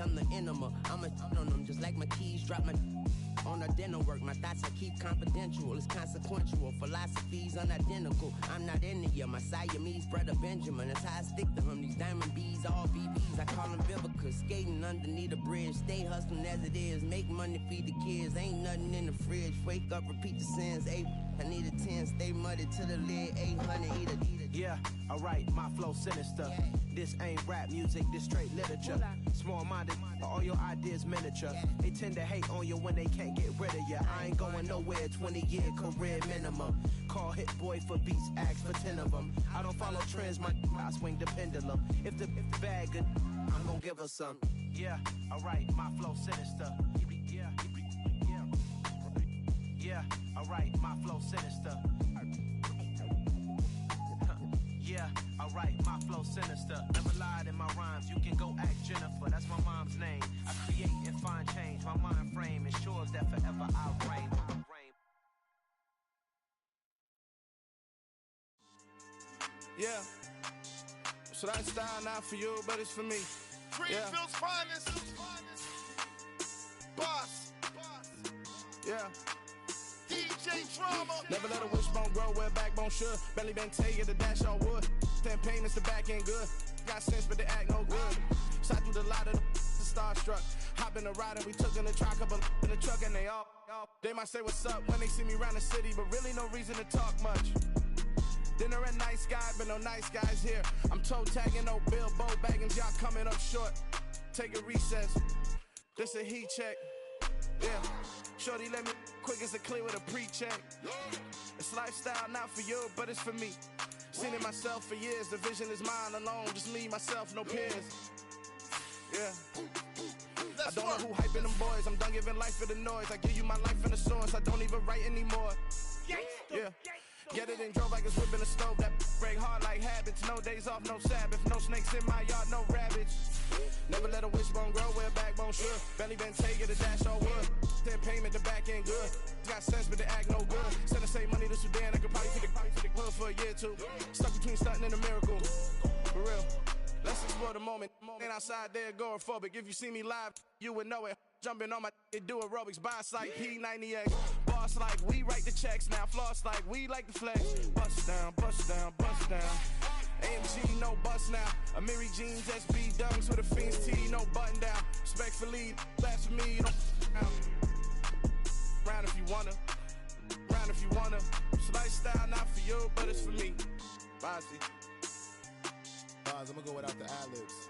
I'm the enema. I'm a on them just like my keys drop my on a dental work. My thoughts I keep confidential. It's consequential. Philosophies unidentical. I'm not into you. My Siamese brother Benjamin. That's how I stick to him. These diamond bees, all BBs. I call them Vivica. Skating underneath a bridge. Stay hustling as it is. Make money, feed the kids. Ain't nothing in the fridge. Wake up, repeat the sins. I need a 10. Stay muddy to the lid. 800 eat a. Yeah, alright, my flow sinister. Yeah. This ain't rap music, this straight literature. Small-minded, all your ideas miniature. They tend to hate on you when they can't get rid of you. I ain't going nowhere, 20-year career minimum. Call Hit Boy for beats, ask for 10 of them. I don't follow trends, I swing the pendulum. If the bag good, I'm gonna give her some. Yeah, alright, my flow sinister. Yeah, alright, my flow sinister. Yeah, alright, my flow sinister. Never lied in my rhymes, you can go ask Jennifer. That's my mom's name. I create and find change. My mind frame ensures that forever I'll reign. Yeah, so that style not for you, but it's for me. Greenfield's finest. Boss. Yeah. DJ Drama. Never let a wishbone grow where backbone should. Belly been taking the dash on wood. 10 payments, the back ain't good. Got sense, but they act no good. Shot through the lot of the starstruck. Hop in the ride and we took in the truck, couple in the truck and they might say what's up when they see me around the city, but really no reason to talk much. Dinner at Nice Guy, but no nice guys here. I'm toe tagging, no Bilbo baggins, y'all coming up short. Take a recess. This a heat check. Yeah. Shorty let me quick as a clear with a pre-check. It's lifestyle not for you, but it's for me. Seen it myself for years. The vision is mine alone. Just me, myself, no peers. Yeah. I don't know who hyping them boys. I'm done giving life for the noise. I give you my life in the source. I don't even write anymore. Yeah. Get it and drove like it's whipping a stove. That break hard like habits. No days off, no Sabbath. No snakes in my yard, no rabbits. Never let a wishbone grow where backbone should. Belly been taking the dash on wood. 10 payment, the back ain't good. Got sense, but they act no good. Send the same money to Sudan. I could probably take the hood for a year or two. Stuck between stunting and a miracle. For real. Let's explore the moment. Ain't outside there agoraphobic. If you see me live, you would know it. Jumping on my do aerobics, boss like P90X. Boss like we write the checks now. Floss like we like the flex. Bust down, bust down, bust down. AMG, no bust now. Amiri jeans, SB dunks with a Fiends tee, no button down. Respectfully, that's for me. Round if you wanna. Round if you wanna. It's lifestyle not for you, but it's for me. Bossy. I'm gonna go without the ad-libs.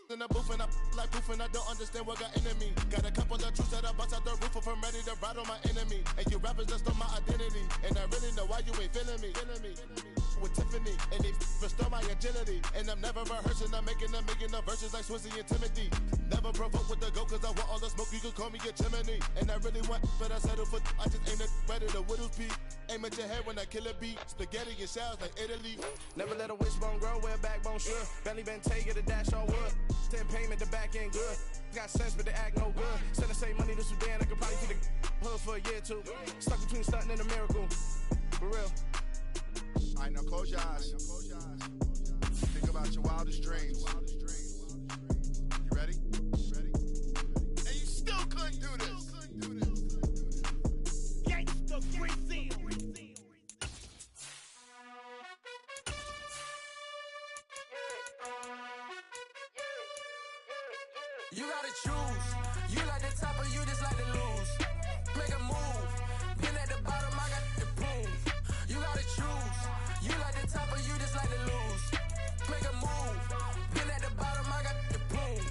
In the booth and I like proof and I don't understand what got into me. Got a couple of truths that I bust out the roof if I'm ready to ride on my enemy. And you rappers just stole my identity, and I really know why you ain't feeling me. With Tiffany, and they restore my agility. And I'm never rehearsing, I'm making the verses like Swizzy and Timothy. Never provoke with the go, cause I want all the smoke, you can call me a chimney. And I really want, but I settle for, I just ain't ready to whittles pee. Aim at your head when I kill a beat. Spaghetti and shells like Italy. Never let a wishbone grow where backbone should. Belly been taking the dash on wood. 10 payment, the back ain't good. Got sense, but they act no good. Send the same money to Sudan, I could probably take the hood for a year or two. Stuck between stunting and a miracle. For real. Alright, now close your eyes. Think about your wildest dreams. You ready? And you still couldn't do this. Gangsta Brazil. You gotta choose. You like the top or you just like to lose. Make a move. Been at the bottom, I got the proof. You gotta choose. You like the top or you just like to lose. Make a move. Been at the bottom, I got the proof.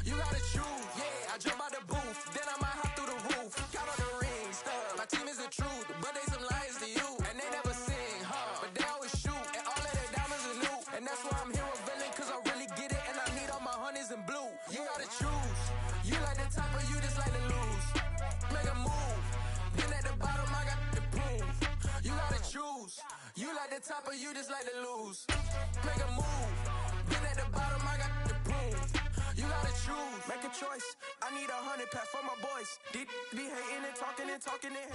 You gotta choose. Yeah, I jump out the booth. Then I might hop through the roof. Count on the rings. My team is the truth, but they some liars to you. And they never sing, but they always shoot. And all of their diamonds are new. And that's why I'm here with Villain, cause I really get it. And I need all my honeys in blue. You gotta choose. You like the top or you just like to lose. Make a move. Been at the bottom, I got the proof. You gotta choose. You like the top or you just like to lose. Make a move. Been at the bottom, I got the proof. You gotta choose. Make a choice. I need 100 pack for my boys. Be hating and talking and talking and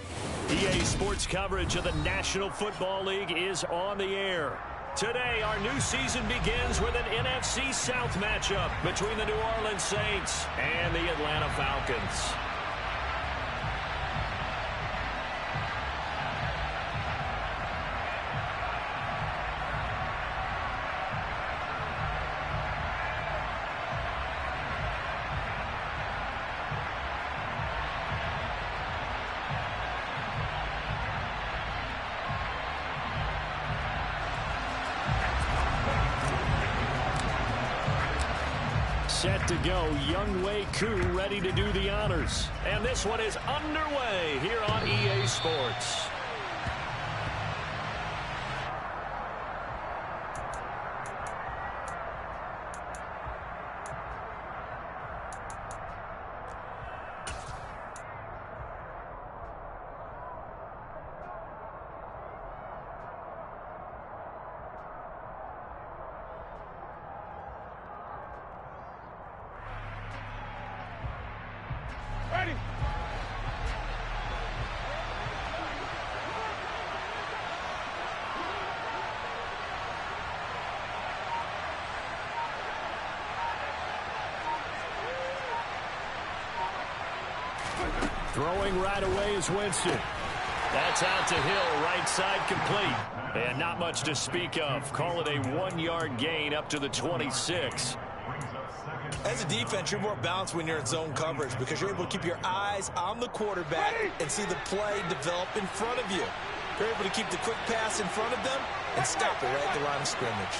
hating. EA Sports coverage of the National Football League is on the air. Today, our new season begins with an NFC South matchup between the New Orleans Saints and the Atlanta Falcons. Set to go, Younghoe Koo ready to do the honors. And this one is underway here on EA Sports. Throwing right away is Winston. That's out to Hill, right side complete. And not much to speak of. Call it a 1-yard gain up to the 26. As a defense, you're more balanced when you're in zone coverage because you're able to keep your eyes on the quarterback and see the play develop in front of you. You're able to keep the quick pass in front of them and stop it right at the line of scrimmage.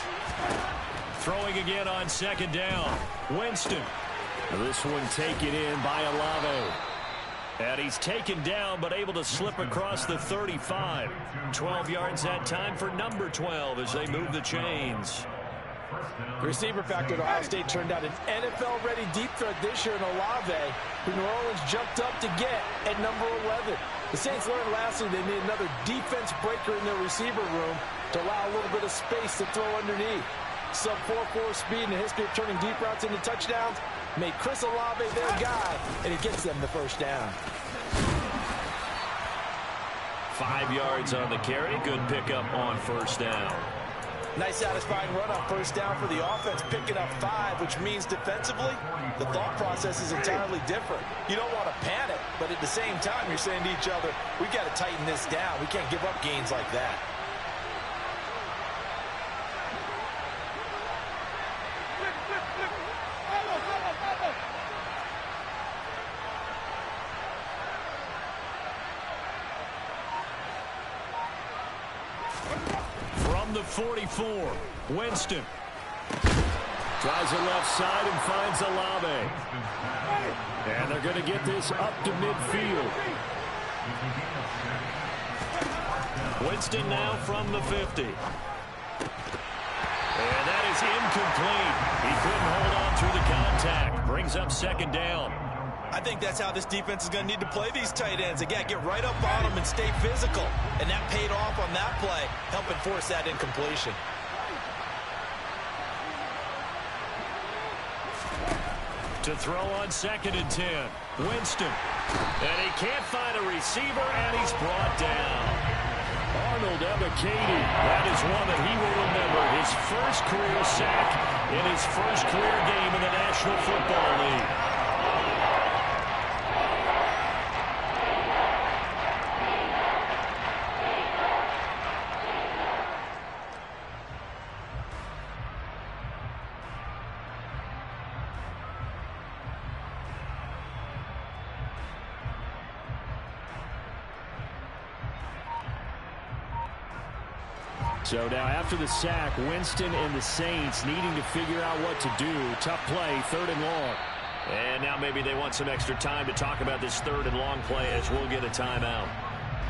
Throwing again on second down. Winston. This one taken in by Olave. And he's taken down, but able to slip across the 35. 12 yards that time for number 12 as they move the chains. The receiver factor at Ohio State turned out an NFL-ready deep threat this year in Olave, who New Orleans jumped up to get at number 11. The Saints learned lastly they need another defense breaker in their receiver room to allow a little bit of space to throw underneath. Sub 4.4 speed and a history of turning deep routes into touchdowns made Chris Olave their guy, and he gets them the first down. 5 yards on the carry. Good pickup on first down. Nice satisfying run on first down for the offense, picking up 5, which means defensively, the thought process is entirely different. You don't want to panic, but at the same time, you're saying to each other, we got to tighten this down. We can't give up gains like that. The 44, Winston. Tries the left side and finds Olave. And they're going to get this up to midfield. Winston now from the 50. And that is incomplete. He couldn't hold on through the contact. Brings up second down. I think that's how this defense is going to need to play these tight ends. Again, get right up on them and stay physical. And that paid off on that play, helping force that incompletion. To throw on second and 10. Winston. And he can't find a receiver, and he's brought down. Arnold Ebiketie. That is one that he will remember. His first career sack in his first career game in the National Football League. So now after the sack, Winston and the Saints needing to figure out what to do. Tough play, third and long. And now maybe they want some extra time to talk about this third and long play as we'll get a timeout.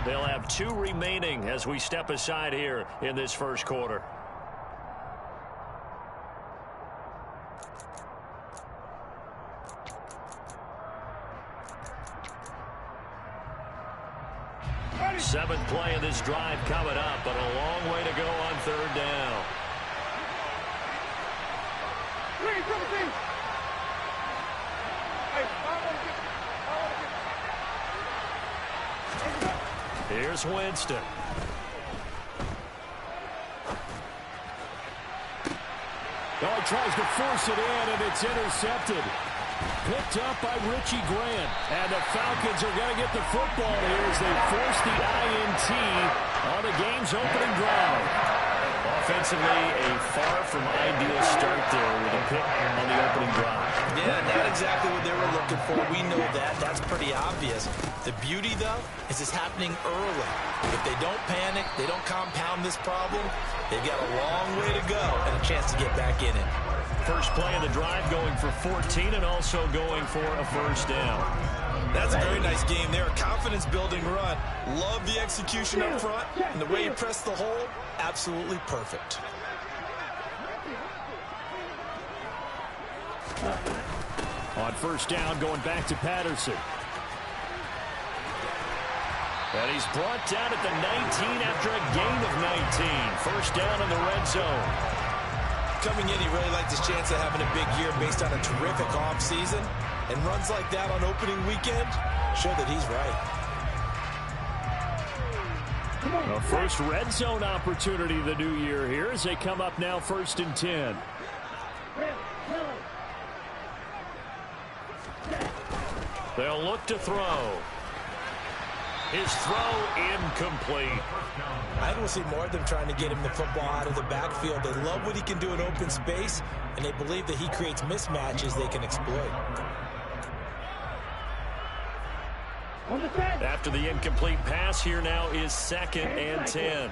They'll have 2 remaining as we step aside here in this first quarter. Seventh play of this drive coming up, but a long way to go on third down. Here's Winston. tries to force it in, and it's intercepted. Picked up by Richie Grant. And the Falcons are going to get the football here as they force the INT on the game's opening drive. Offensively, a far from ideal start there with a pick on the opening drive. Yeah, not exactly what they were looking for. We know that. That's pretty obvious. The beauty, though, is it's happening early. If they don't panic, they don't compound this problem, they've got a long way to go and a chance to get back in it. First play of the drive going for 14 and also going for a first down. That's a very nice game there. Confidence-building run. Love the execution up front. And the way he pressed the hole, absolutely perfect. On first down, going back to Patterson. And he's brought down at the 19 after a gain of 19. First down in the red zone. Coming in, he really liked his chance of having a big year based on a terrific offseason. And runs like that on opening weekend show that he's right. A first red zone opportunity the new year here as they come up now 1st and 10. They'll look to throw. His throw incomplete. I don't see more of them trying to get him the football out of the backfield. They love what he can do in open space, and they believe that he creates mismatches they can exploit. After the incomplete pass, here now is 2nd and 10.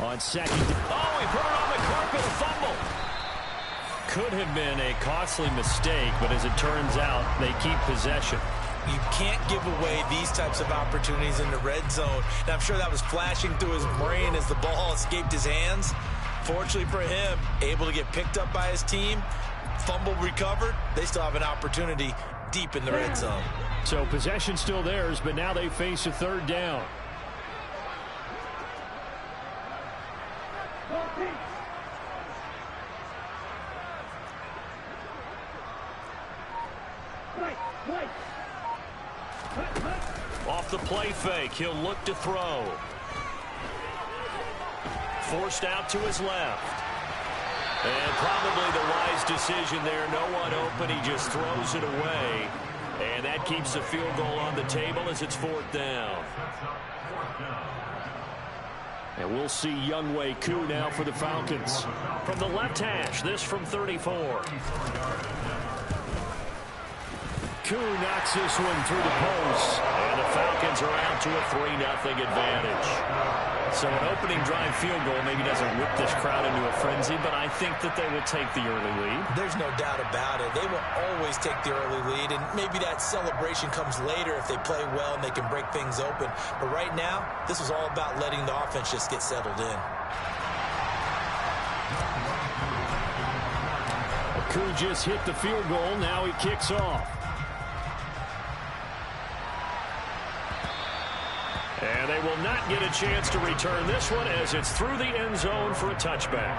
On 2nd. Oh, he put it on the carpet, a fumble. Could have been a costly mistake, but as it turns out, they keep possession. You can't give away these types of opportunities in the red zone. Now, I'm sure that was flashing through his brain as the ball escaped his hands. Fortunately for him, able to get picked up by his team, fumble recovered. They still have an opportunity deep in the red zone. So possession still theirs, but now they face a 3rd down. Off the play fake, he'll look to throw. Forced out to his left. And probably the wise decision there. No one open. He just throws it away. And that keeps the field goal on the table as it's 4th down. And we'll see Younghoe Koo now for the Falcons. From the left hash, this from 34. Koo knocks this one through the post. And the Falcons are out to a 3-0 advantage. So an opening drive field goal maybe doesn't whip this crowd into a frenzy, but I think that they will take the early lead. There's no doubt about it. They will always take the early lead, and maybe that celebration comes later if they play well and they can break things open. But right now, this is all about letting the offense just get settled in. Koo just hit the field goal. Now he kicks off. And they will not get a chance to return this one as it's through the end zone for a touchback.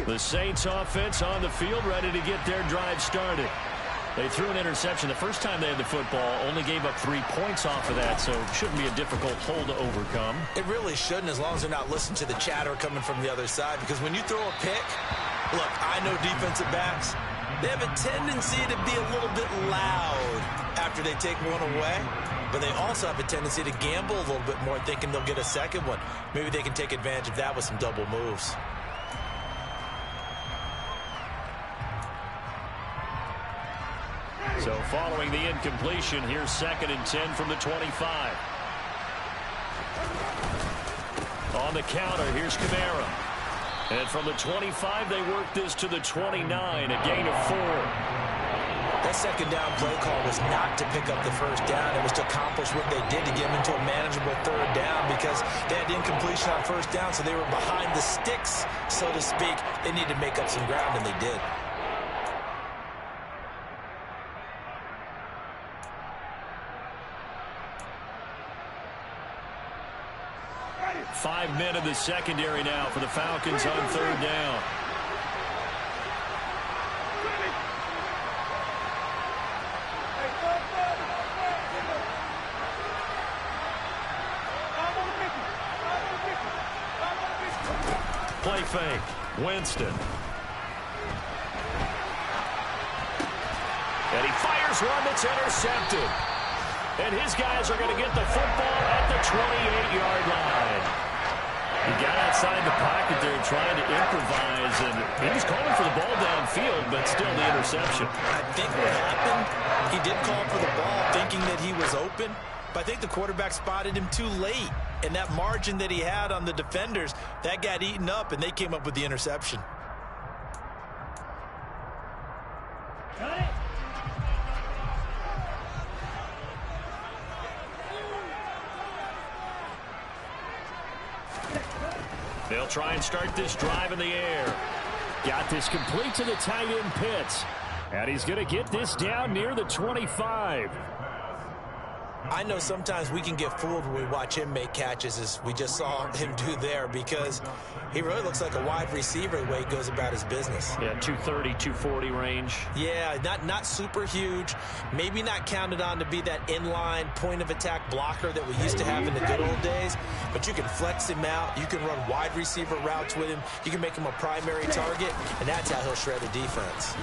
The Saints offense on the field ready to get their drive started. They threw an interception the first time they had the football, only gave up 3 points off of that, so it shouldn't be a difficult hole to overcome. It really shouldn't, as long as they're not listening to the chatter coming from the other side, because when you throw a pick, look, I know defensive backs, they have a tendency to be a little bit loud after they take one away, but they also have a tendency to gamble a little bit more, thinking they'll get a second one. Maybe they can take advantage of that with some double moves. So following the incompletion, here's 2nd and 10 from the 25. On the counter, here's Kamara. And from the 25, they work this to the 29, a gain of 4. That second down play call was not to pick up the first down. It was to accomplish what they did to get them into a manageable 3rd down because they had incompletion on first down, so they were behind the sticks, so to speak. They needed to make up some ground, and they did. 5 men in the secondary now for the Falcons on 3rd down. play fake. Winston. And he fires one that's intercepted. And his guys are going to get the football at the 28-yard line. He got outside the pocket there trying to improvise, and he was calling for the ball downfield, but still the interception. I think what happened, he did call for the ball thinking that he was open, but I think the quarterback spotted him too late. And that margin that he had on the defenders, that got eaten up, and they came up with the interception. They'll try and start this drive in the air. Got this complete to the tight end Pitts. And he's going to get this down near the 25. I know sometimes we can get fooled when we watch him make catches, as we just saw him do there, because he really looks like a wide receiver the way he goes about his business. Yeah, 230, 240 range. Yeah, not super huge. Maybe not counted on to be that inline point-of-attack blocker that we used to have in the good old days, but you can flex him out. You can run wide receiver routes with him. You can make him a primary target, and that's how he'll shred a defense.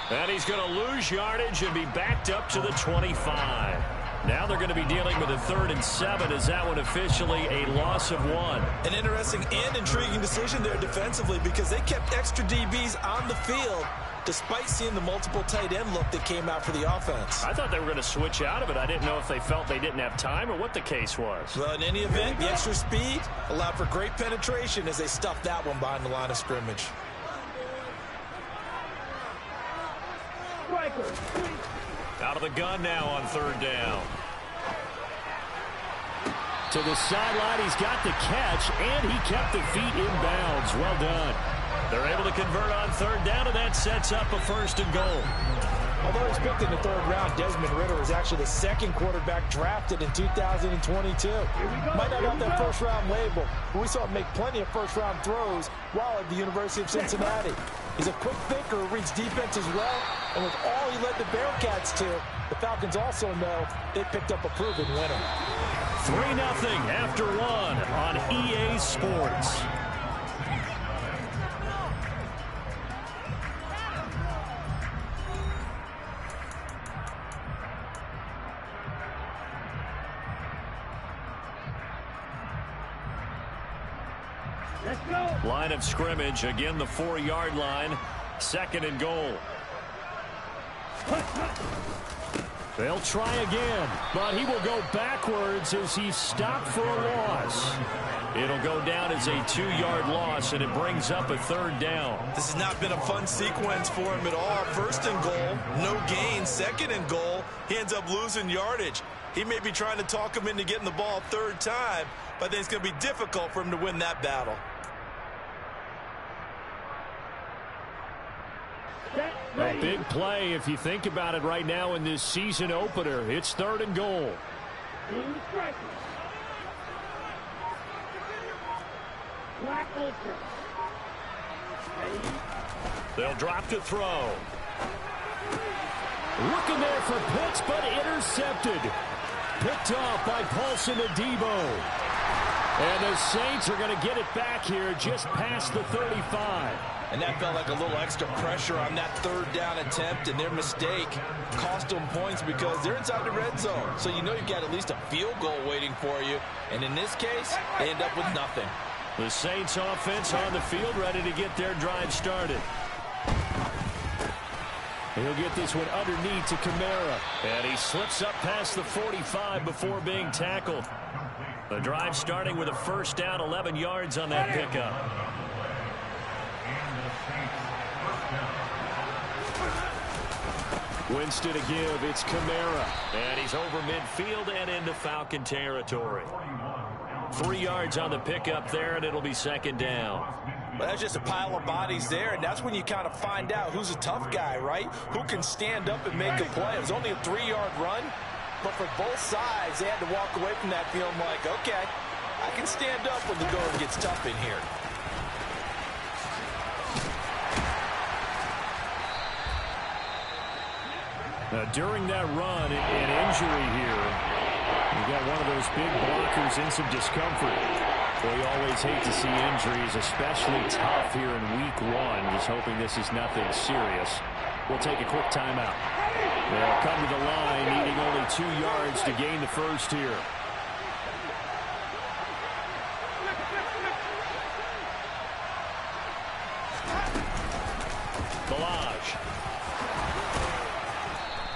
And he's going to lose yardage and be backed up to the 25. Now they're going to be dealing with a 3rd and 7. Is that one officially a loss of 1? An interesting and intriguing decision there defensively, because they kept extra DBs on the field despite seeing the multiple tight end look that came out for the offense. I thought they were going to switch out of it. I didn't know if they felt they didn't have time or what the case was. Well, in any event, the extra speed allowed for great penetration as they stuffed that one behind the line of scrimmage. Out of the gun now on 3rd down. To the sideline, he's got the catch, and he kept the feet in bounds. Well done. They're able to convert on 3rd down, and that sets up a 1st and goal. Although he's picked in the 3rd round, Desmond Ridder is actually the 2nd quarterback drafted in 2022. Might not have that 1st-round label, but we saw him make plenty of 1st-round throws while at the University of Cincinnati. He's a quick thinker who reads defense as well, and with all he led the Bearcats to, the Falcons also know they picked up a proven winner. 3-0 after 1 on EA Sports. Line of scrimmage, again the 4-yard line, 2nd and goal. They'll try again, but he will go backwards as he's stopped for a loss. It'll go down as a 2-yard loss, and it brings up a 3rd down. This has not been a fun sequence for him at all. 1st and goal, no gain. 2nd and goal, he ends up losing yardage. He may be trying to talk him into getting the ball 3rd time, but I think it's going to be difficult for him to win that battle. A big play if you think about it right now in this season opener. It's 3rd and goal. They'll drop to throw. Looking there for Pitts, but intercepted. Picked off by Paulson Adebo. And the Saints are going to get it back here just past the 35. And that felt like a little extra pressure on that 3rd down attempt, and their mistake cost them points because they're inside the red zone. So you know you've got at least a field goal waiting for you. And in this case, they end up with nothing. The Saints offense on the field ready to get their drive started. He'll get this one underneath to Kamara. And he slips up past the 45 before being tackled. The drive starting with a 1st down, 11 yards on that pickup. Winston to give. It's Kamara. And he's over midfield and into Falcon territory. 3 yards on the pickup there, and it'll be 2nd down. Well, that's just a pile of bodies there, and that's when you kind of find out who's a tough guy, right? Who can stand up and make a play. It was only a 3-yard run, but for both sides, they had to walk away from that feeling like, okay, I can stand up when the going gets tough in here. Now, during that run, an injury here. You got one of those big blockers in some discomfort. Well, you always hate to see injuries, especially tough here in week 1. Just hoping this is nothing serious. We'll take a quick timeout. They'll come to the line, needing only 2 yards to gain the first here.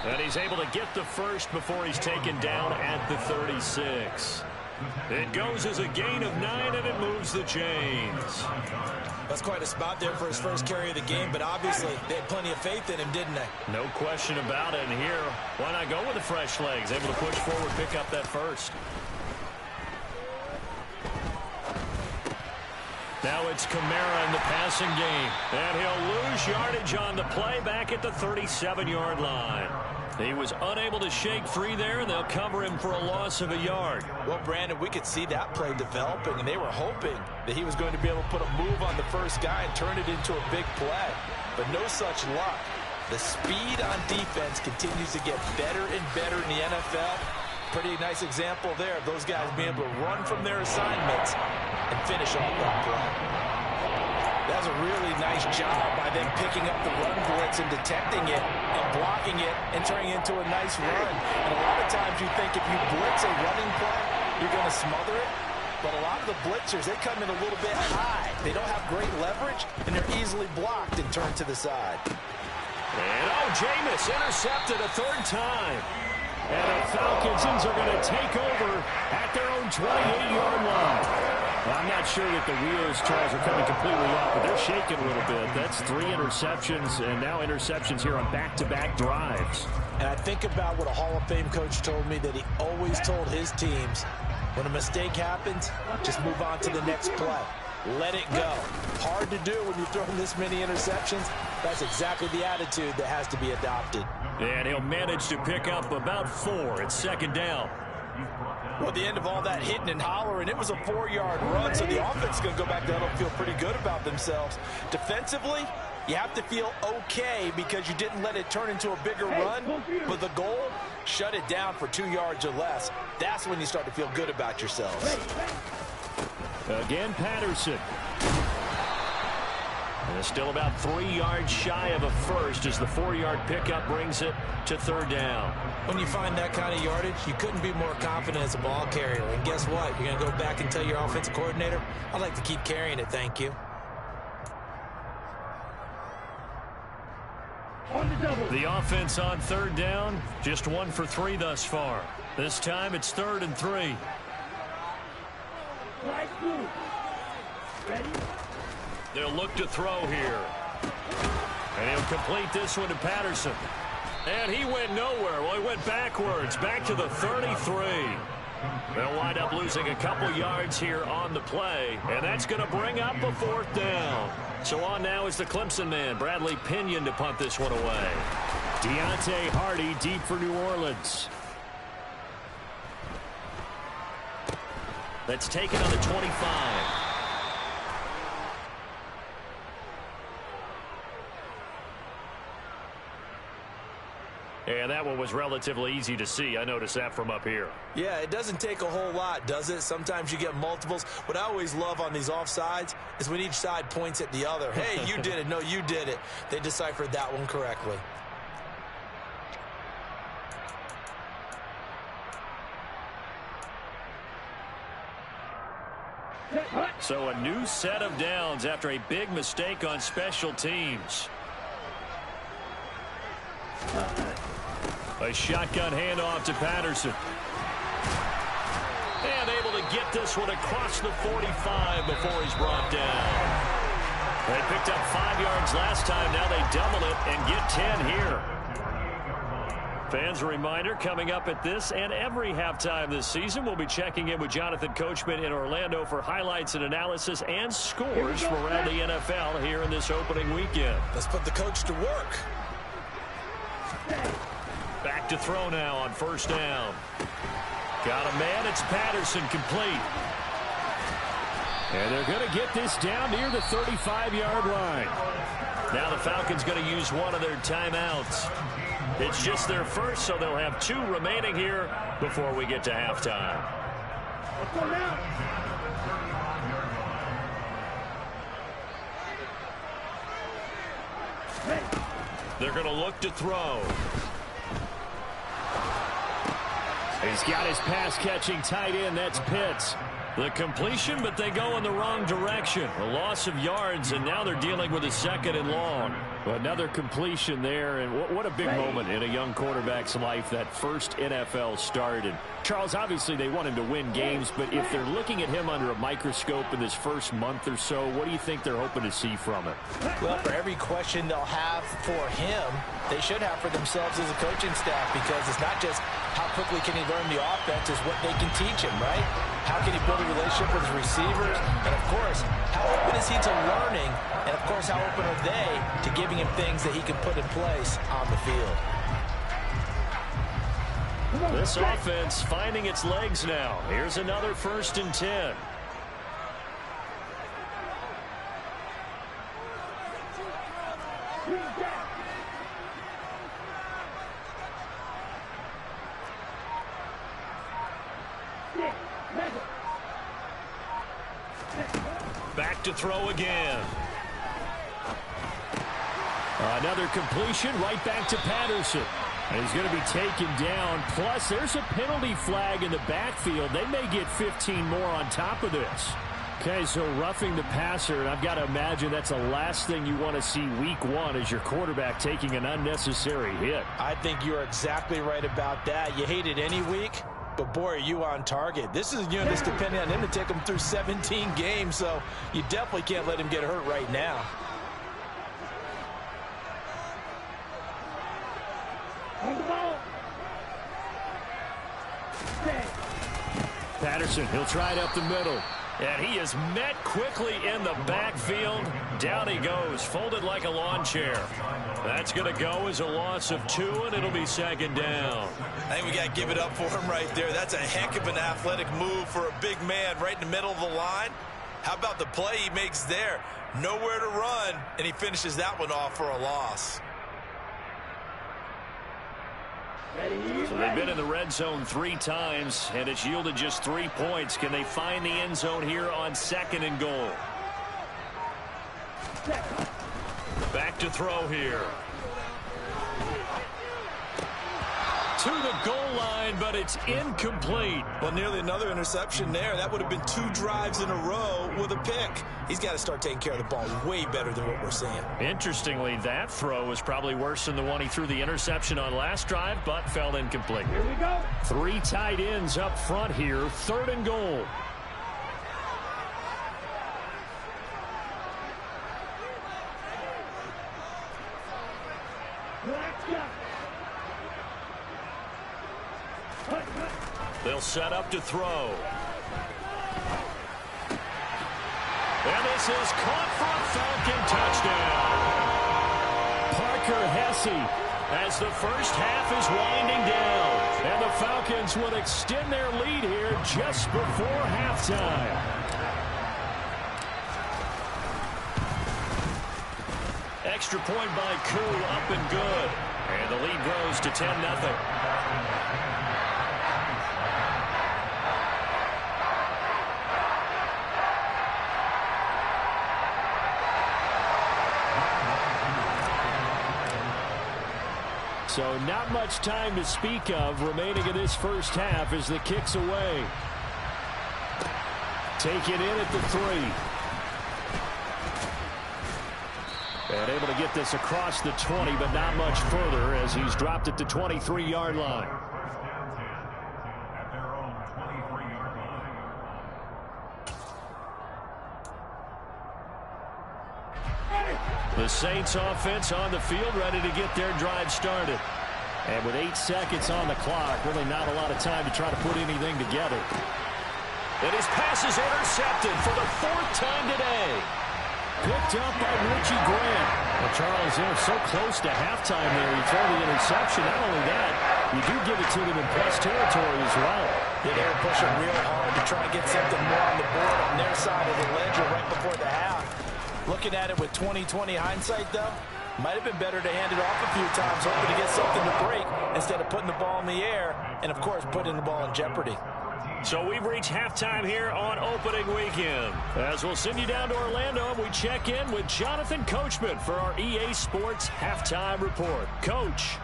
And he's able to get the first before he's taken down at the 36. It goes as a gain of 9, and it moves the chains. That's quite a spot there for his first carry of the game, but obviously they had plenty of faith in him, didn't they? No question about it. And here, why not go with the fresh legs? Able to push forward, pick up that first. Now it's Kamara in the passing game. And he'll lose yardage on the play back at the 37-yard line. He was unable to shake free there, and they'll cover him for a loss of a yard. Well, Brandon, we could see that play developing, and they were hoping that he was going to be able to put a move on the first guy and turn it into a big play. But no such luck. The speed on defense continues to get better and better in the NFL. Pretty nice example there of those guys being able to run from their assignments and finish off that play. That's a really nice job by them picking up the run blitz and detecting it and blocking it and turning it into a nice run. And a lot of times you think if you blitz a running play, you're going to smother it. But a lot of the blitzers, they come in a little bit high. They don't have great leverage, and they're easily blocked and turned to the side. And Jameis intercepted a 3rd time. And the Falcons are going to take over at their own 28-yard line. Well, I'm not sure that the wheels, Charles, are coming completely off, but they're shaking a little bit. That's 3 interceptions, and now interceptions here on back-to-back drives. And I think about what a Hall of Fame coach told me, that he always told his teams, when a mistake happens, just move on to the next play. Let it go. Hard to do when you're throwing this many interceptions. That's exactly the attitude that has to be adopted. And he'll manage to pick up about 4 at 2nd down. Well, at the end of all that hitting and hollering, it was a 4-yard run, so the offense is going to go back down and feel pretty good about themselves. Defensively, you have to feel okay because you didn't let it turn into a bigger run, but the goal, shut it down for 2 yards or less. That's when you start to feel good about yourselves. Again, Patterson. And it's still about 3 yards shy of a first as the 4-yard pickup brings it to 3rd down. When you find that kind of yardage, you couldn't be more confident as a ball carrier. And guess what? You're going to go back and tell your offensive coordinator, I'd like to keep carrying it, thank you. The offense on 3rd down, just 1 for 3 thus far. This time it's 3rd and 3. They'll look to throw here. And he'll complete this one to Patterson. And he went nowhere. Well, he went backwards, back to the 33. They'll wind up losing a couple yards here on the play, and that's going to bring up a 4th down. So on now is the Clemson man, Bradley Pinion, to punt this one away. Deontay Hardy deep for New Orleans. That's taken on the 25. And that one was relatively easy to see. I noticed that from up here. Yeah, it doesn't take a whole lot, does it? Sometimes you get multiples. What I always love on these offsides is when each side points at the other. Hey, you did it. No, you did it. They deciphered that one correctly. So a new set of downs after a big mistake on special teams. A shotgun handoff to Patterson. And able to get this one across the 45 before he's brought down. They picked up 5 yards last time. Now they double it and get 10 here. Fans, a reminder, coming up at this and every halftime this season, we'll be checking in with Jonathan Coachman in Orlando for highlights and analysis and scores from around the NFL here in this opening weekend. Let's put the coach to work. Back to throw now on 1st down. Got a man. It's Patterson, complete. And they're going to get this down near the 35-yard line. Now the Falcons going to use one of their timeouts. It's just their first, so they'll have 2 remaining here before we get to halftime. They're going to look to throw. He's got his pass-catching tight end. That's Pitts. The completion, but they go in the wrong direction. A loss of yards, and now they're dealing with a 2nd and long. Another completion there, and what a big moment in a young quarterback's life, that first NFL start. And Charles, obviously they want him to win games, but if they're looking at him under a microscope in this first month or so, what do you think they're hoping to see from him? Well, for every question they'll have for him, they should have for themselves as a coaching staff, because it's not just how quickly can he learn the offense, it's what they can teach him, right? How can he build a relationship with his receivers? And, of course, how open is he to learning? And, of course, how open are they to giving him things that he can put in place on the field? This offense finding its legs now. Here's another 1st and 10. Back to throw again. Another completion right back to Patterson. And he's going to be taken down. Plus, there's a penalty flag in the backfield. They may get 15 more on top of this. Okay, so roughing the passer, and I've got to imagine that's the last thing you want to see week 1 as your quarterback taking an unnecessary hit. I think you're exactly right about that. You hate it any week, but boy, are you on target. This is a unit that's depending on him to take him through 17 games, so you definitely can't let him get hurt right now. Patterson, he'll try it up the middle. And he is met quickly in the backfield. Down he goes, folded like a lawn chair. That's going to go as a loss of 2, and it'll be 2nd down. I think we got to give it up for him right there. That's a heck of an athletic move for a big man right in the middle of the line. How about the play he makes there? Nowhere to run, and he finishes that one off for a loss. So they've been in the red zone 3 times, and it's yielded just 3 points. Can they find the end zone here on 2nd and goal? Back to throw here. To the goal line, but it's incomplete. Well, nearly another interception there. That would have been 2 drives in a row with a pick. He's got to start taking care of the ball way better than what we're seeing. Interestingly, that throw was probably worse than the one he threw the interception on last drive, but fell incomplete. Here we go. 3 tight ends up front here, 3rd and goal. They'll set up to throw. And this is caught for a Falcon touchdown. Parker Hesse as the first half is winding down. And the Falcons would extend their lead here just before halftime. Extra point by Koo, up and good. And the lead grows to 10-0. So not much time to speak of remaining in this first half as the kick's away. Taken in at the 3. And able to get this across the 20, but not much further as he's dropped at the 23-yard line. The Saints offense on the field, ready to get their drive started. And with 8 seconds on the clock, really not a lot of time to try to put anything together. And his pass is intercepted for the 4th time today. Picked up by Richie Grant. Well, Charles, they're so close to halftime there. You throw the interception. Not only that, you do give it to them in plus territory as well. Yeah, they were pushing real hard to try to get something more on the board on their side of the ledger right before the half. Looking at it with 20/20 hindsight, though, might have been better to hand it off a few times, hoping to get something to break instead of putting the ball in the air and, of course, putting the ball in jeopardy. So we've reached halftime here on opening weekend. As we'll send you down to Orlando, and we check in with Jonathan Coachman for our EA Sports Halftime Report. Coach.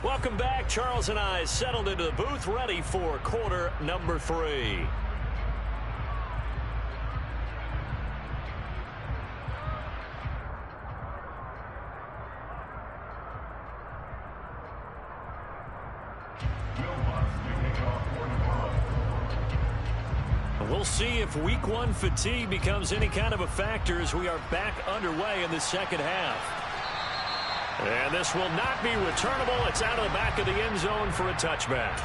Welcome back. Charles and I settled into the booth, ready for quarter number 3. We'll see if week 1 fatigue becomes any kind of a factor as we are back underway in the second half. And this will not be returnable. It's out of the back of the end zone for a touchback.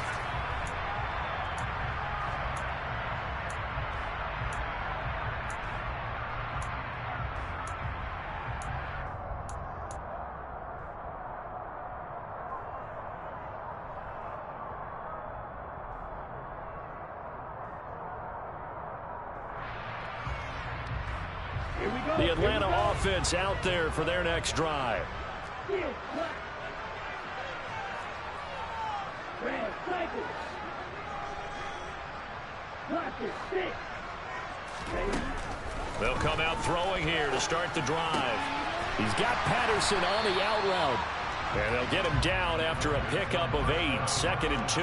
The Atlanta offense out there for their next drive. They'll come out throwing here to start the drive. He's got Patterson on the out route. And they'll get him down after a pickup of 8, 2nd and 2.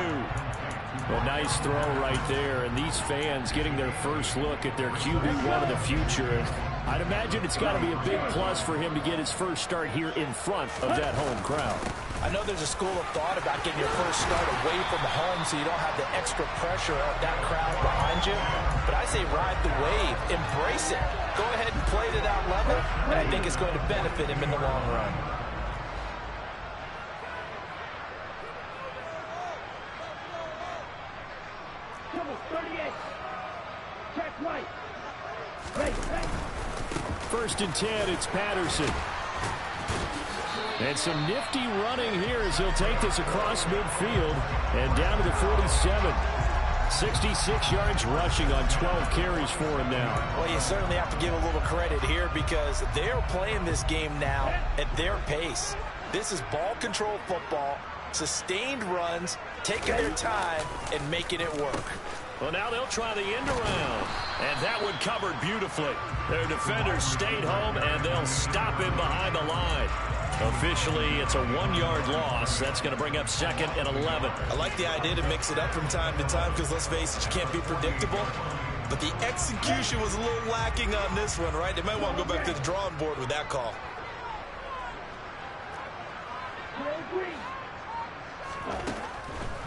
Well, nice throw right there. And these fans getting their first look at their QB1 of the future. I'd imagine it's got to be a big plus for him to get his first start here in front of that home crowd. I know there's a school of thought about getting your first start away from home so you don't have the extra pressure of that crowd behind you. But I say ride the wave. Embrace it. Go ahead and play to that level, and I think it's going to benefit him in the long run. First and 10, it's Patterson. And some nifty running here as he'll take this across midfield and down to the 47. 66 yards rushing on 12 carries for him now. Well, you certainly have to give a little credit here because they're playing this game now at their pace. This is ball control football, sustained runs, taking their time and making it work. Well, now they'll try the end around. And that one covered beautifully. Their defenders stayed home, and they'll stop him behind the line. Officially, it's a 1-yard loss. That's going to bring up 2nd and 11. I like the idea to mix it up from time to time because, let's face it, you can't be predictable. But the execution was a little lacking on this one, right? They might want to go back to the drawing board with that call.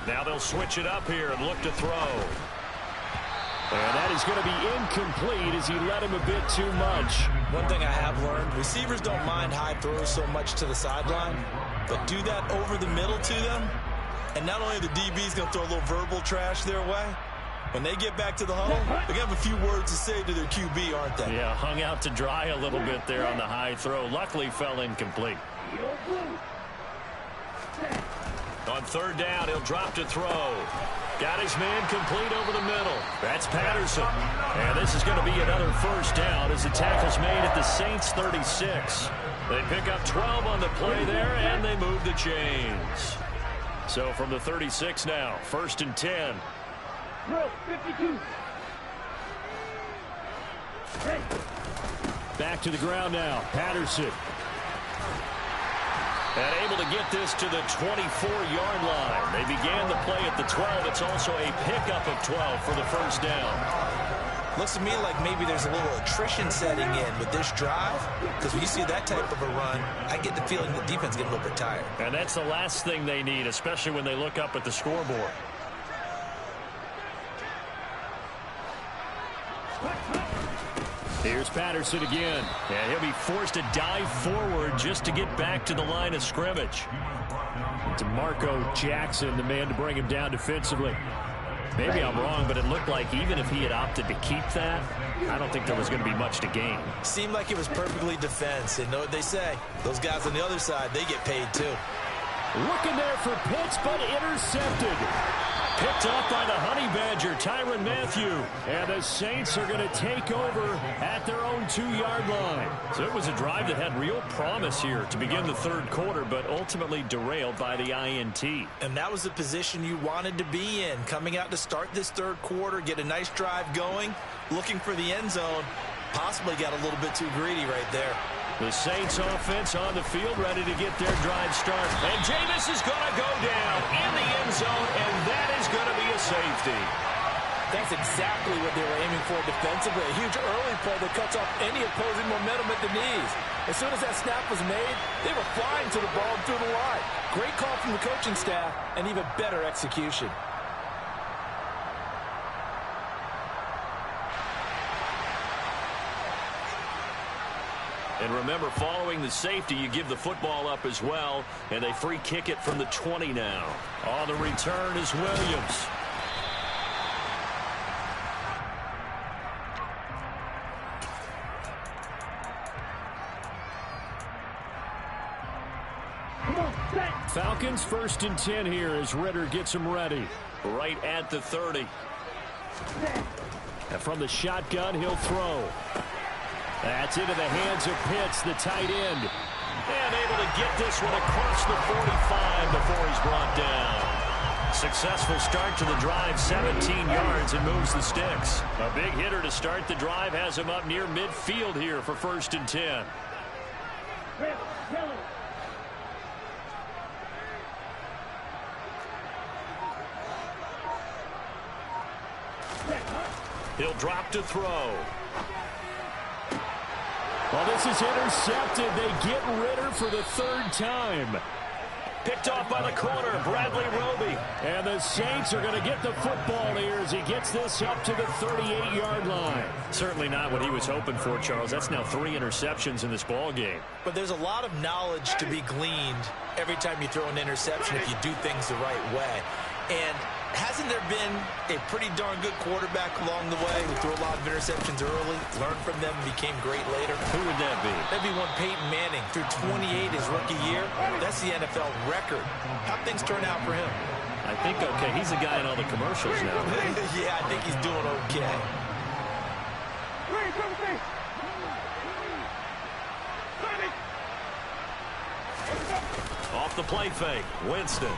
Now they'll switch it up here and look to throw. And that is going to be incomplete as he let him a bit too much. One thing I have learned, receivers don't mind high throws so much to the sideline, but do that over the middle to them, and not only the DB's going to throw a little verbal trash their way, when they get back to the huddle, they're going to have a few words to say to their QB, aren't they? Yeah, hung out to dry a little bit there on the high throw. Luckily fell incomplete. On 3rd down, he'll drop to throw. Got his man complete over the middle. That's Patterson. And this is going to be another first down as the tackle's made at the Saints 36. They pick up 12 on the play there, and they move the chains. So from the 36 now, 1st and 10. 52. Back to the ground now. Patterson. And able to get this to the 24-yard line. They began the play at the 12. It's also a pickup of 12 for the first down. Looks to me like maybe there's a little attrition setting in with this drive. Because when you see that type of a run, I get the feeling the defense getting a little bit tired. And that's the last thing they need, especially when they look up at the scoreboard. Here's Patterson again. And he'll be forced to dive forward just to get back to the line of scrimmage. DeMarco Jackson, the man to bring him down defensively. Maybe I'm wrong, but it looked like even if he had opted to keep that, I don't think there was going to be much to gain. Seemed like it was perfectly defense. And know what they say? Those guys on the other side, they get paid too. Looking there for Pitts, but intercepted. Picked off by the Honey Badger, Tyrann Mathieu. And the Saints are going to take over at their own 2-yard line. So it was a drive that had real promise here to begin the third quarter, but ultimately derailed by the INT. And that was the position you wanted to be in. Coming out to start this third quarter, get a nice drive going, looking for the end zone. Possibly got a little bit too greedy right there. The Saints offense on the field, ready to get their drive started. And Jameis is going to go down in the end zone, and that is going to be a safety. That's exactly what they were aiming for defensively. A huge early play that cuts off any opposing momentum at the knees. As soon as that snap was made, they were flying to the ball and through the line. Great call from the coaching staff, and even better execution. And remember, following the safety, you give the football up as well, and they free kick it from the 20 now. On the return is Williams. Falcons 1st and 10 here as Ritter gets them ready. Right at the 30. And from the shotgun, he'll throw. That's into the hands of Pitts, the tight end. And able to get this one across the 45 before he's brought down. Successful start to the drive, 17 yards, and moves the sticks. A big hitter to start the drive has him up near midfield here for 1st and 10. He'll drop to throw. Well, this is intercepted. They get Ritter for the 3rd time. Picked off by the corner, Bradley Roby. And the Saints are going to get the football here as he gets this up to the 38-yard line. Certainly not what he was hoping for, Charles. That's now 3 interceptions in this ball game. But there's a lot of knowledge to be gleaned every time you throw an interception if you do things the right way. And hasn't there been a pretty darn good quarterback along the way who threw a lot of interceptions early, learned from them, became great later? Who would that be? That'd be one Peyton Manning. Threw 28 his rookie year. That's the NFL record. How'd things turn out for him? I think okay. He's the guy in all the commercials now. Yeah, I think he's doing okay. Off the play fake, Winston.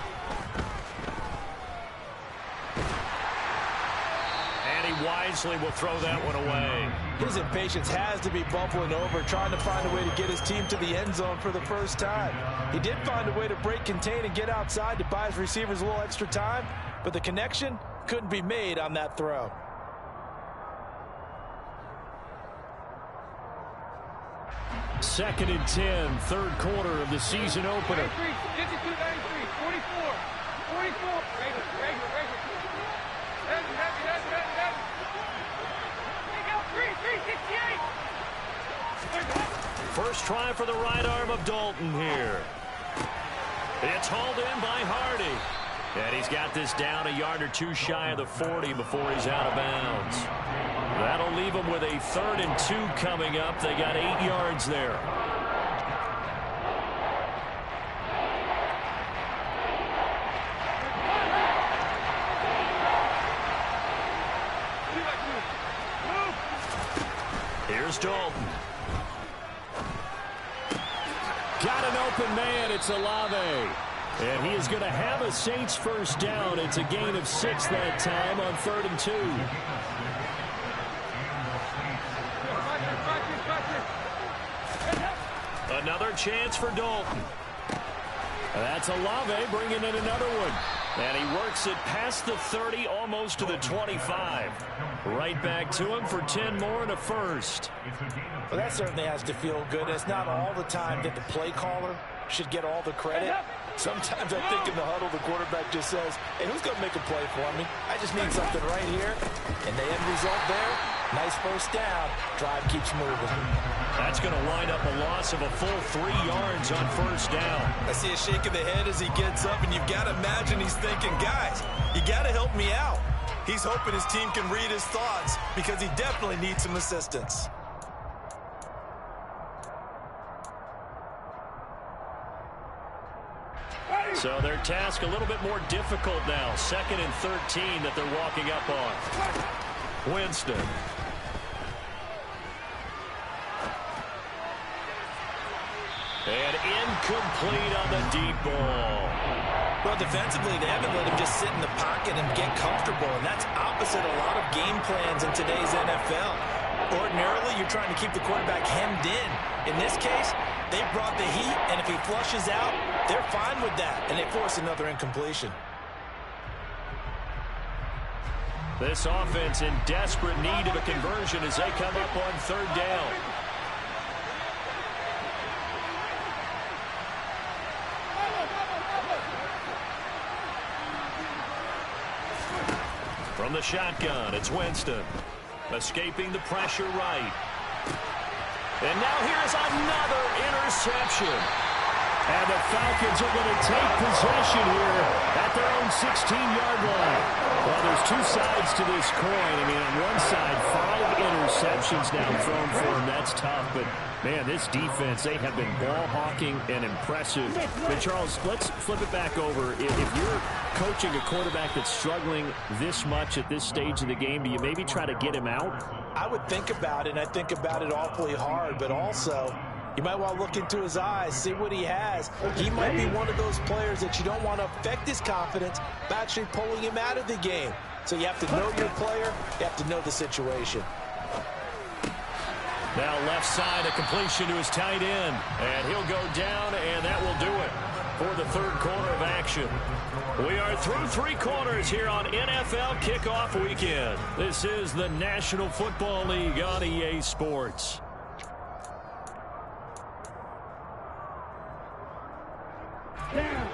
And he wisely will throw that one away. His impatience has to be bubbling over, trying to find a way to get his team to the end zone for the first time. He did find a way to break contain and get outside to buy his receivers a little extra time, but the connection couldn't be made on that throw. Second and 10, 3rd quarter of the season opener. 52, 93, 44, 44. First try for the right arm of Dalton here. It's hauled in by Hardy. And he's got this down a yard or 2 shy of the 40 before he's out of bounds. That'll leave him with a 3rd and 2 coming up. They got 8 yards there. Here's Dalton. Got an open man. It's Olave. And he is going to have a Saints first down. It's a gain of 6 that time on 3rd and 2. Another chance for Dalton. That's Olave bringing in another one. And he works it past the 30, almost to the 25. Right back to him for 10 more and a first. Well, that certainly has to feel good. It's not all the time that the play caller should get all the credit. Sometimes I think in the huddle, the quarterback just says, hey, who's going to make a play for me? I just need something right here. And the end result there, nice first down. Drive keeps moving. That's going to wind up a loss of a full 3 yards on first down. I see a shake of the head as he gets up, and you've got to imagine he's thinking, guys, you got to help me out. He's hoping his team can read his thoughts because he definitely needs some assistance. So their task a little bit more difficult now. 2nd and 13 that they're walking up on. Winston. And incomplete on the deep ball. Well, defensively, they haven't let him just sit in the pocket and get comfortable, and that's opposite a lot of game plans in today's NFL. Ordinarily, you're trying to keep the quarterback hemmed in. In this case, they brought the heat, and if he flushes out, they're fine with that, and they force another incompletion. This offense in desperate need of a conversion as they come up on 3rd down. From the shotgun, it's Winston. Escaping the pressure right. And now here's another interception. And the Falcons are going to take possession here at their own 16-yard line. Well, there's two sides to this coin. I mean, on one side, 5 interceptions now thrown for them. That's tough. But, man, this defense, they have been ball-hawking and impressive. But, Charles, let's flip it back over. If you're coaching a quarterback that's struggling this much at this stage of the game, do you maybe try to get him out? I would think about it, and I think about it awfully hard. But also, you might want to look into his eyes, see what he has. He might be one of those players that you don't want to affect his confidence by actually pulling him out of the game. So you have to know your player. You have to know the situation. Now left side, a completion to his tight end. And he'll go down, and that will do it for the 3rd quarter of action. We are through 3 quarters here on NFL Kickoff Weekend. This is the National Football League on EA Sports.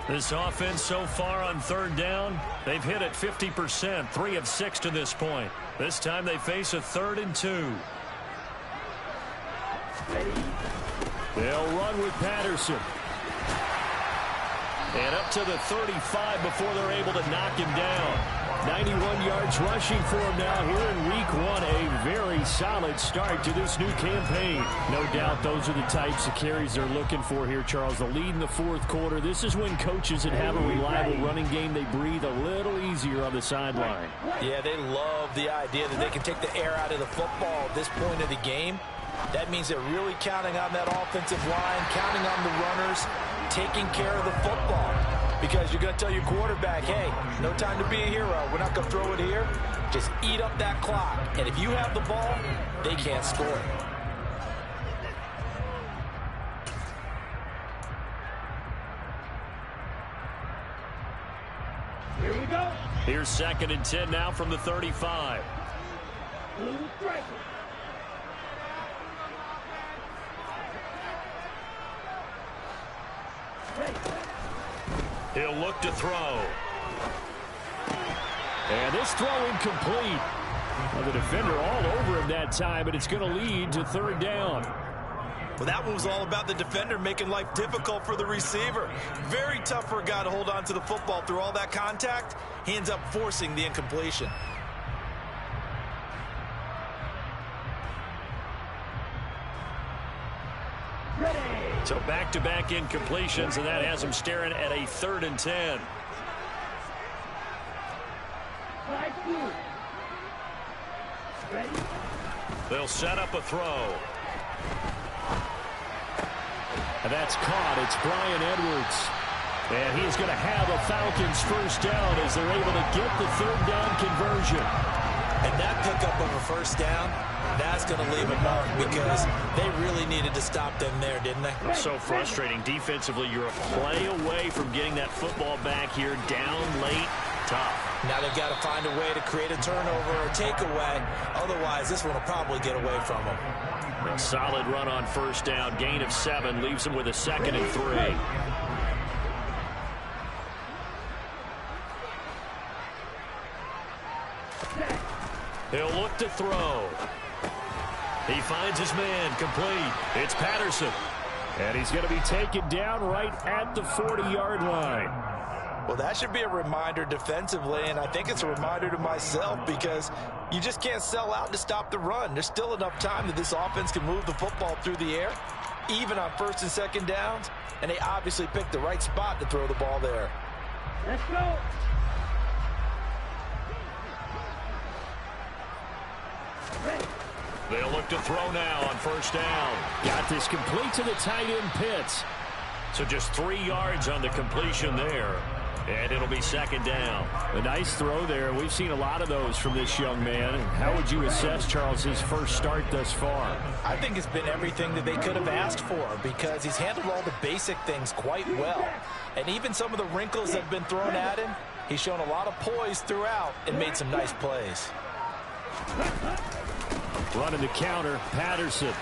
This offense so far on 3rd down, they've hit it 50%, 3 of 6 to this point. This time they face a 3rd and 2. They'll run with Patterson. And up to the 35 before they're able to knock him down. 91 yards rushing for him now here in week 1. A very solid start to this new campaign. No doubt those are the types of carries they're looking for here, Charles. The lead in the 4th quarter. This is when coaches that have a reliable running game, they breathe a little easier on the sideline. Yeah, they love the idea that they can take the air out of the football at this point of the game. That means they're really counting on that offensive line, counting on the runners, taking care of the football. Because you're going to tell your quarterback, hey, no time to be a hero. We're not going to throw it here. Just eat up that clock. And if you have the ball, they can't score. Here we go. Here's 2nd and 10 now from the 35. He'll look to throw. And this throw incomplete. Well, the defender all over him that time, but it's going to lead to 3rd down. Well, that one was all about the defender making life difficult for the receiver. Very tough for a guy to hold on to the football through all that contact. He ends up forcing the incompletion. So back-to-back incompletions, and that has him staring at a 3rd and 10. They'll set up a throw. And that's caught. It's Brian Edwards. And he's going to have a Falcons 1st down as they're able to get the 3rd down conversion. And that pickup of a 1st down, that's going to leave a mark because they really needed to stop them there, didn't they? So frustrating. Defensively, you're a play away from getting that football back here down late. Tough. Now they've got to find a way to create a turnover or takeaway. Otherwise, this one will probably get away from them. A solid run on 1st down. Gain of 7 leaves them with a 2nd and 3. He'll look to throw. He finds his man, complete. It's Patterson. And he's going to be taken down right at the 40-yard line. Well, that should be a reminder defensively, and I think it's a reminder to myself because you just can't sell out to stop the run. There's still enough time that this offense can move the football through the air. even on first and second downs, and they obviously picked the right spot to throw the ball there. Let's go. They'll look to throw now on first down. Got this complete to the tight end Pitts. So just 3 yards on the completion there. And it'll be second down. A nice throw there. We've seen a lot of those from this young man. How would you assess, Charles, his first start thus far? I think it's been everything that they could have asked for because he's handled all the basic things quite well. And even some of the wrinkles that have been thrown at him, he's shown a lot of poise throughout and made some nice plays. Running the counter, Patterson.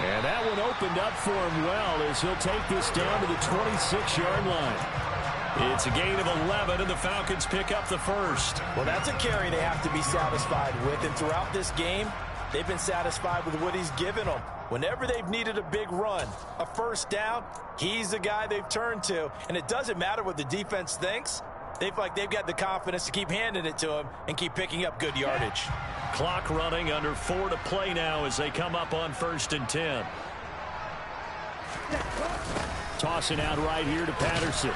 And that one opened up for him well as he'll take this down to the 26-yard line. It's a gain of 11, and the Falcons pick up the first. Well, that's a carry they have to be satisfied with, and throughout this game, they've been satisfied with what he's given them. Whenever they've needed a big run, a first down, he's the guy they've turned to. And it doesn't matter what the defense thinks. They feel like they've got the confidence to keep handing it to him and keep picking up good yardage. Clock running, under 4 to play now as they come up on first and 10. Tossing out right here to Patterson.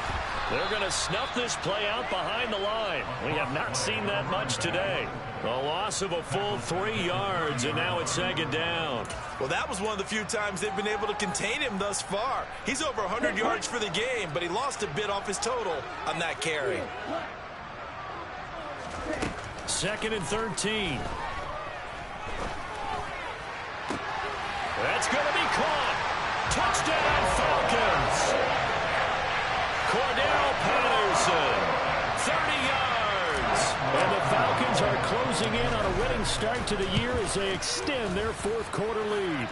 They're going to snuff this play out behind the line. We have not seen that much today. A loss of a full 3 yards, and now it's second down. Well, that was one of the few times they've been able to contain him thus far. He's over 100 yards for the game, but he lost a bit off his total on that carry. Second and 13. That's going to be caught. Touchdown, Falcons. Cordell Patterson, 30 yards. And the Falcons are closing in on a winning start to the year as they extend their fourth quarter lead.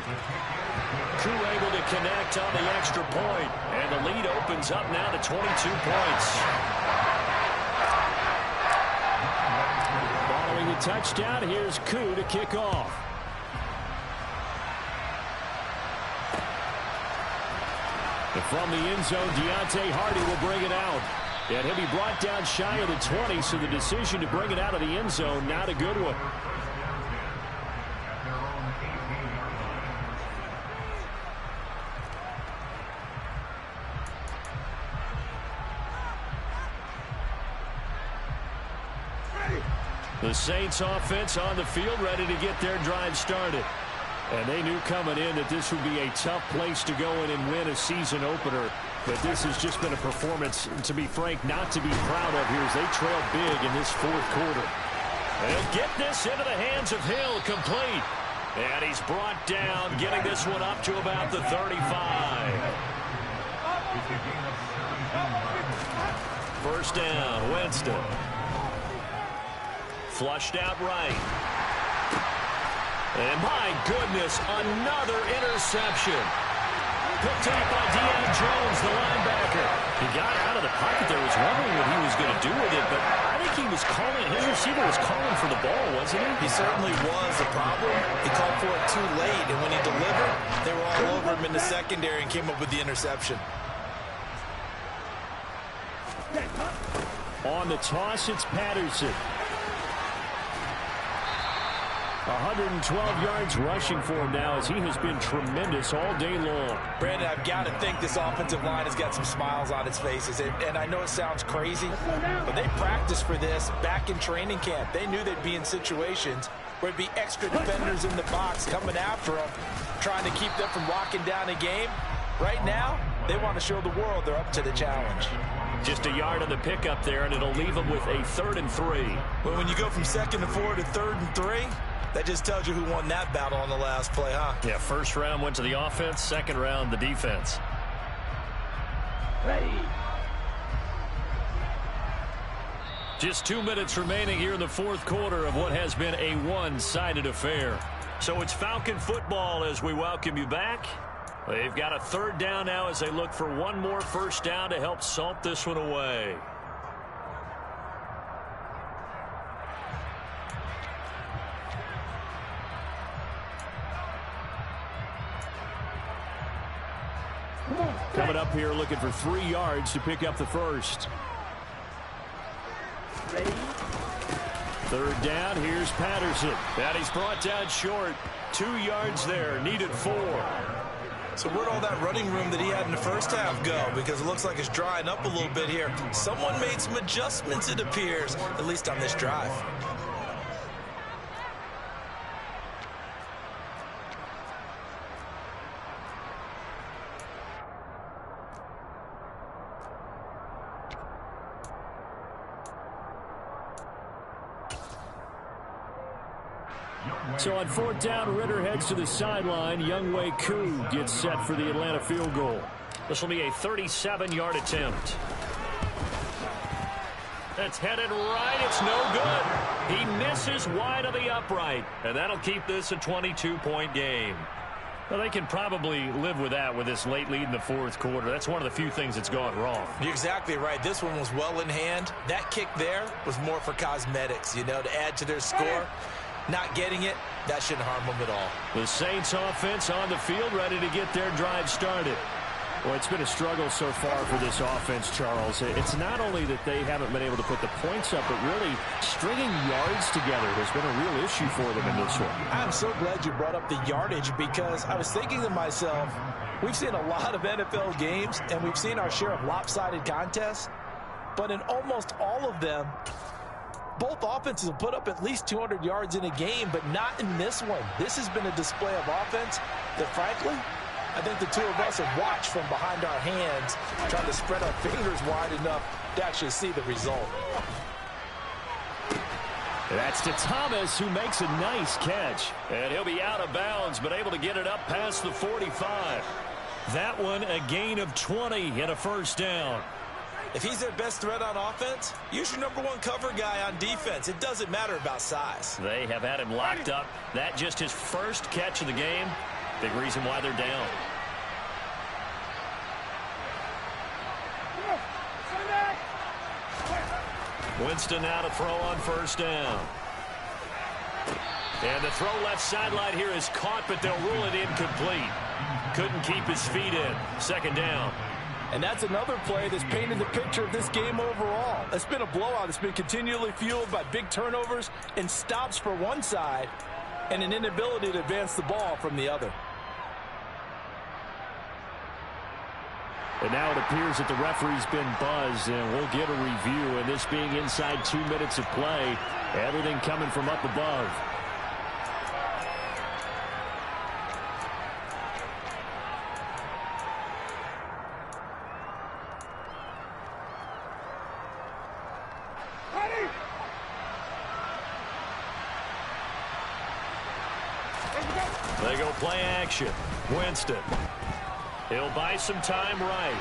Crew able to connect on the extra point, and the lead opens up now to 22 points. Following the touchdown, here's Koo to kick off. And from the end zone, Deontay Hardy will bring it out. And he'll be brought down shy of the 20, so the decision to bring it out of the end zone, not a good one. The Saints offense on the field, ready to get their drive started. And they knew coming in that this would be a tough place to go in and win a season opener. But this has just been a performance, to be frank, not to be proud of here as they trail big in this fourth quarter. They'll get this into the hands of Hill, complete. And he's brought down, getting this one up to about the 35. First down, Winston. Flushed out right. And my goodness, another interception. Picked up by Deion Jones, the linebacker. He got out of the pocket there, was wondering what he was going to do with it, but I think he was calling, his receiver was calling for the ball, wasn't he? He certainly was. The problem, he called for it too late, and when he delivered, they were all over him in the secondary and came up with the interception. On the toss, it's Patterson. 112 yards rushing for him now as he has been tremendous all day long. Brandon, I've got to think this offensive line has got some smiles on its faces. And I know it sounds crazy, but they practiced for this back in training camp. They knew they'd be in situations where it'd be extra defenders in the box coming after them, trying to keep them from locking down a game. Right now, they want to show the world they're up to the challenge. Just a yard on the pickup there, and it'll leave them with a 3rd and 3. Well, when you go from 2nd and 4 to 3rd and 3, that just tells you who won that battle on the last play, huh? Yeah, first round went to the offense, second round the defense. Ready. Just 2 minutes remaining here in the fourth quarter of what has been a one-sided affair. So it's Falcon football as we welcome you back. They've got a 3rd down now as they look for one more first down to help salt this one away. Coming up here looking for 3 yards to pick up the first. Ready. 3rd down, here's Patterson. And he's brought down short. 2 yards there, needed 4. So where'd all that running room that he had in the first half go? Because it looks like it's drying up a little bit here. Someone made some adjustments, it appears, at least on this drive. So on 4th down, Ritter heads to the sideline. Younghoe Koo gets set for the Atlanta field goal. This will be a 37-yard attempt. That's headed right. It's no good. He misses wide of the upright. And that'll keep this a 22-point game. Well, they can probably live with that with this late lead in the fourth quarter. That's one of the few things that's gone wrong. You're exactly right. This one was well in hand. That kick there was more for cosmetics, you know, to add to their score. Not getting it, that shouldn't harm them at all. The Saints offense on the field, ready to get their drive started. Well, it's been a struggle so far for this offense, Charles. It's not only that they haven't been able to put the points up, but really stringing yards together has been a real issue for them in this one. I'm so glad you brought up the yardage, because I was thinking to myself, we've seen a lot of NFL games, and we've seen our share of lopsided contests, but in almost all of them, both offenses have put up at least 200 yards in a game, but not in this one. This has been a display of offense that, frankly, I think the two of us have watched from behind our hands, trying to spread our fingers wide enough to actually see the result. That's to Thomas, who makes a nice catch. And he'll be out of bounds, but able to get it up past the 45. That one, a gain of 20 and a first down. If he's their best threat on offense, use your number one cover guy on defense. It doesn't matter about size. They have had him locked up. That just his first catch of the game. Big reason why they're down. Winston now to throw on first down. And the throw left sideline here is caught, but they'll rule it incomplete. Couldn't keep his feet in. Second down. And that's another play that's painted the picture of this game overall. It's been a blowout. It's been continually fueled by big turnovers and stops for one side and an inability to advance the ball from the other. And now it appears that the referee's been buzzed, and we'll get a review. And this being inside 2 minutes of play, everything coming from up above. They go play action. Winston. He'll buy some time right.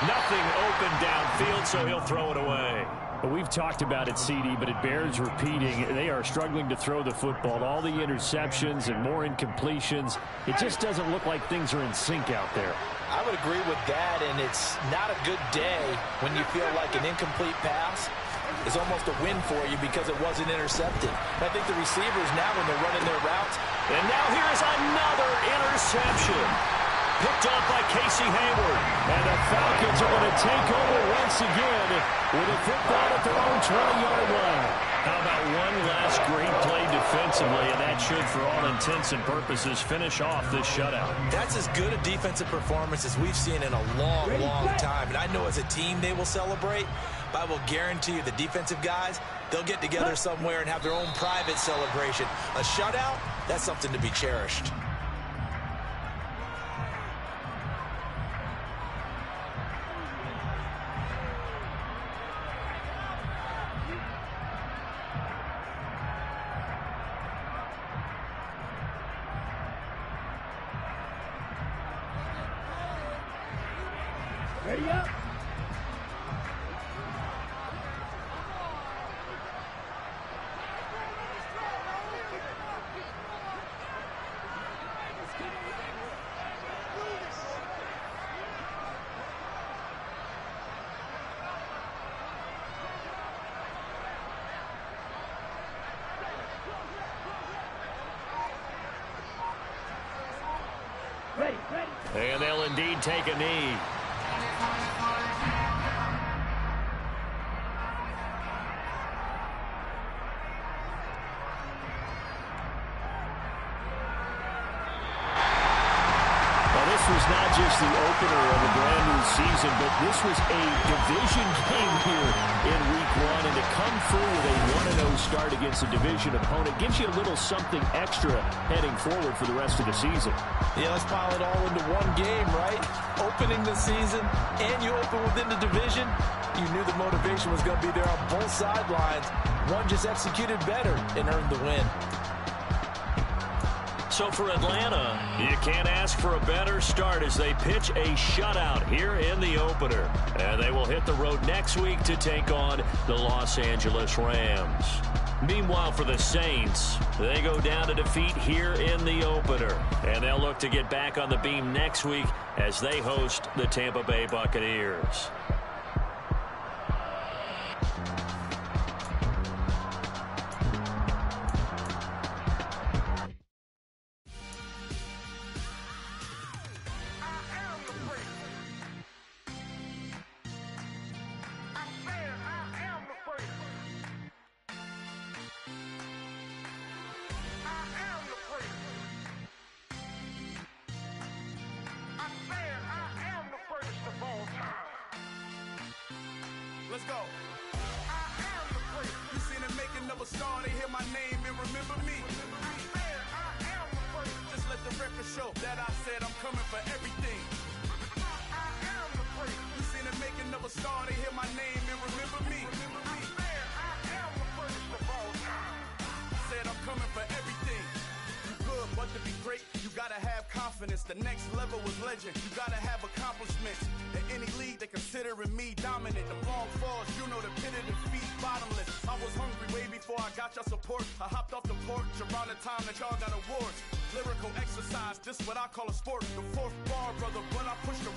Nothing open downfield, so he'll throw it away. Well, we've talked about it, CD, but it bears repeating. They are struggling to throw the football. All the interceptions and more incompletions. It just doesn't look like things are in sync out there. I would agree with that, and it's not a good day when you feel like an incomplete pass is almost a win for you because it wasn't intercepted. And I think the receivers now, when they're running their routes. And now here's another interception. Picked off by Casey Hayward. And the Falcons are going to take over once again with a football at their own 20-yard line. How about one last great play defensively, and that should, for all intents and purposes, finish off this shutout. That's as good a defensive performance as we've seen in a long, long time. And I know as a team they will celebrate, but I will guarantee you the defensive guys, they'll get together somewhere and have their own private celebration. A shutout, that's something to be cherished. Ready up. And they'll indeed take a knee. opener of a brand new season, but this was a division game here in Week 1, and to come through with a 1-0 start against a division opponent gives you a little something extra heading forward for the rest of the season. Yeah, let's pile it all into one game, right? Opening the season, and you open within the division. You knew the motivation was going to be there on both sidelines. One just executed better and earned the win. So for Atlanta, you can't ask for a better start as they pitch a shutout here in the opener. And they will hit the road next week to take on the Los Angeles Rams. Meanwhile, for the Saints, they go down to defeat here in the opener. And they'll look to get back on the beam next week as they host the Tampa Bay Buccaneers. Let's go. I am the great. You seen the making of a star, they hear my name and remember me. I am the great. Just let the record show that I said I'm coming for everything. I am the great. You seen the making of a star, they hear my name and remember me. I am the greatest of all time. Said I'm coming for everything. You good, but to be great, you gotta have confidence. The next level was legend. You gotta have accomplishments. In any league, they considering me dominant. The long falls, you know the pit of defeat, bottomless. I was hungry way before I got your support. I hopped off the porch around the time that y'all got awards. Lyrical exercise, this what I call a sport. The fourth bar, brother, when I push the